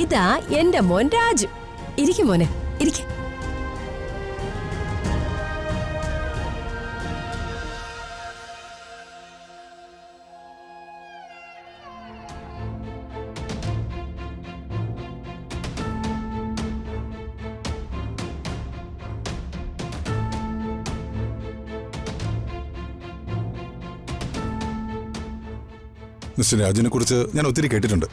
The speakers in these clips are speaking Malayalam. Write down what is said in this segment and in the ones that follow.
ഇതാ എന്റെ മോൻ രാജു. ഇരിക്കും മോനെ, ഇരിക്കും. മിസ്റ്റർ രാജുവിനെ കുറിച്ച് ഞാൻ ഒത്തിരി കേട്ടിട്ടുണ്ട്.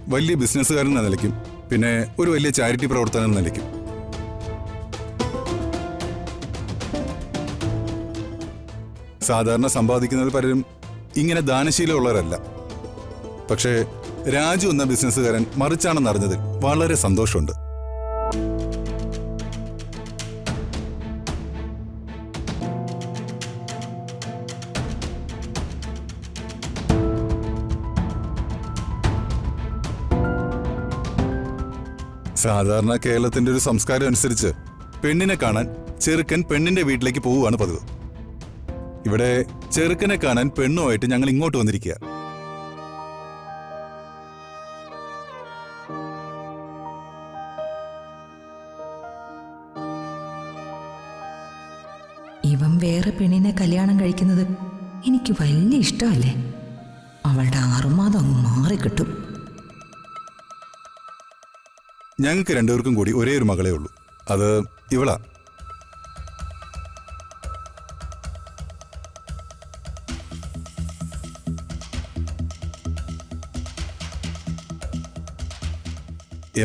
വലിയ ബിസിനസ്സുകാരൻ എന്ന നിലയ്ക്കും പിന്നെ ഒരു വലിയ ചാരിറ്റി പ്രവർത്തനം എന്ന നിലയ്ക്കും. സാധാരണ സമ്പാദിക്കുന്നതിൽ പലരും ഇങ്ങനെ ദാനശീലമുള്ളവരല്ല. പക്ഷേ രാജു എന്ന ബിസിനസ്സുകാരൻ മറിച്ചാണെന്നറിഞ്ഞതിൽ വളരെ സന്തോഷമുണ്ട്. സാധാരണ കേരളത്തിന്റെ ഒരു സംസ്കാരം അനുസരിച്ച് പെണ്ണിനെ കാണാൻ ചെറുക്കൻ പെണ്ണിന്റെ വീട്ടിലേക്ക് പോവുകയാണ് പതിവ്. ഇവിടെ ചെറുക്കനെ കാണാൻ പെണ്ണുമായിട്ട് ഞങ്ങൾ ഇങ്ങോട്ട് വന്നിരിക്കുക. ഇവൻ വേറെ പെണ്ണിനെ കല്യാണം കഴിക്കുന്നത് എനിക്ക് വലിയ ഇഷ്ടമല്ലേ. അവളുടെ ആറുമാതം അങ്ങ് മാറിക്കിട്ടും. ഞങ്ങൾക്ക് രണ്ടുപേർക്കും കൂടി ഒരേ ഒരു മകളേ ഉള്ളൂ. അത് ഇവളാ.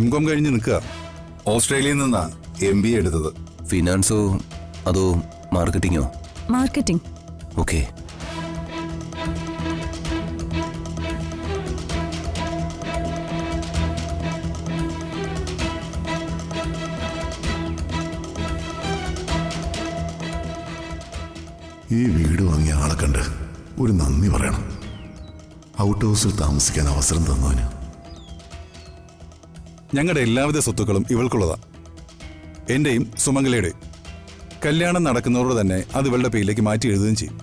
M.Com കഴിഞ്ഞ് നിൽക്കുക. ഓസ്ട്രേലിയയിൽ നിന്നാ MBA എടുത്തത്. ഫിനാൻസോ അതോ മാർക്കറ്റിങ്ങോ? മാർക്കറ്റിംഗ്. ഓക്കെ. ഈ വീട് വാങ്ങിയ ആളെ കണ്ട് ഒരു നന്ദി പറയണം. ഔട്ട് ഹൗസിൽ താമസിക്കാൻ അവസരം തന്നവന്. ഞങ്ങളുടെ എല്ലാവിധ സ്വത്തുക്കളും ഇവൾക്കുള്ളതാ. എന്റെയും സുമംഗലയുടെയും. കല്യാണം നടക്കുന്നവരോട് തന്നെ അത് ഇവളുടെ പേരിലേക്ക് മാറ്റി എഴുതുകയും ചെയ്യും.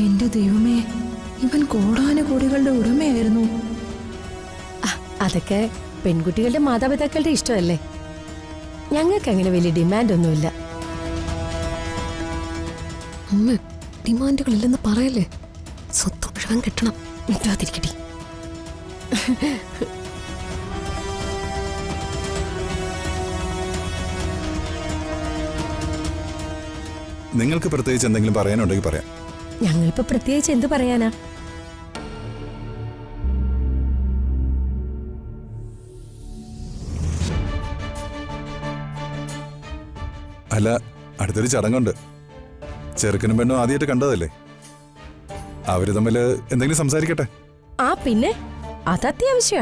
എന്റെ ദൈവമേ, ഇവൻ കോടാനുകോടികളുടെ ഉടമയായിരുന്നു. അതൊക്കെ പെൺകുട്ടികളുടെ മാതാപിതാക്കളുടെ ഇഷ്ടമല്ലേ. ഞങ്ങൾക്ക് അങ്ങനെ വലിയ ഡിമാൻഡ് ഒന്നുമില്ല. അമ്മ ഡിമാൻഡുകളില്ലെന്ന് പറയല്ലേ. സ്വത്ത് മുഴുവൻ കിട്ടണം. മിണ്ടാതിരിക്കടി. നിങ്ങൾക്ക് പ്രത്യേകിച്ച് എന്തെങ്കിലും പറയാനുണ്ടെങ്കിൽ പറയാം. ഞങ്ങളിപ്പോ പ്രത്യേകിച്ച് എന്ത് പറയാനാ? അല്ല, അടുത്തൊരു ചടങ്ങുണ്ട്. ചെറുക്കനും പെണ്ണും ആദ്യമായിട്ട് കണ്ടതല്ലേ. അവര് തമ്മിൽ എന്തെങ്കിലും സംസാരിക്കട്ടെ. ആ പിന്നെ അതത്യാവശ്യ.